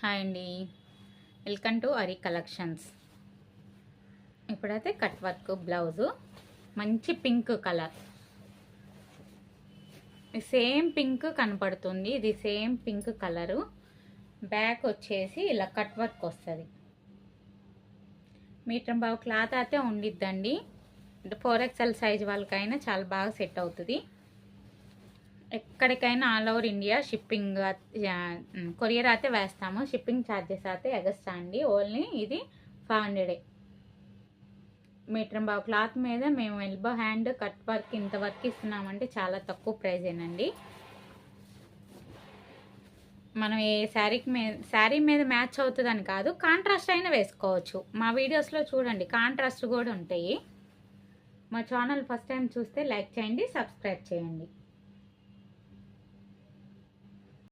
Hi అండి, welcome to Ari collections. ఇప్పుడైతే cut work blouse, మంచి పింక్ కలర్, సేమ్ పింక్ కనపడుతుంది. ఇది సేమ్ పింక్ కలరు. బ్యాక్ వచ్చేసి ఇలా కట్ వర్క్ వస్తుంది. మీటర్ బావు క్లాత్ అయితే ఉండిద్దండి. 4XL సైజ్ వాళ్ళకైనా చాలా బాగా సెట్ అవుతుంది. ఎక్కడికైనా all over India shipping, courier అయితే వేస్తాము. షిప్పింగ్ ఛార్జెస్ అయితే ఎగస్ట్రా అండి. ఓన్లీ ఇది 500. మీటర్ బావు క్లాత్ మీద మేము ఎల్బో హ్యాండ్ కట్ వర్క్ ఇంత వర్క్ ఇస్తున్నామంటే చాలా తక్కువ ప్రైజేనండి. మనం ఏ శారీ మీద మ్యాచ్ అవుతుందని కాదు, కాంట్రాస్ట్ అయినా వేసుకోవచ్చు. మా వీడియోస్లో చూడండి, కాంట్రాస్ట్ కూడా ఉంటాయి. మా ఛానల్ ఫస్ట్ టైం చూస్తే లైక్ చేయండి, సబ్స్క్రైబ్ చేయండి.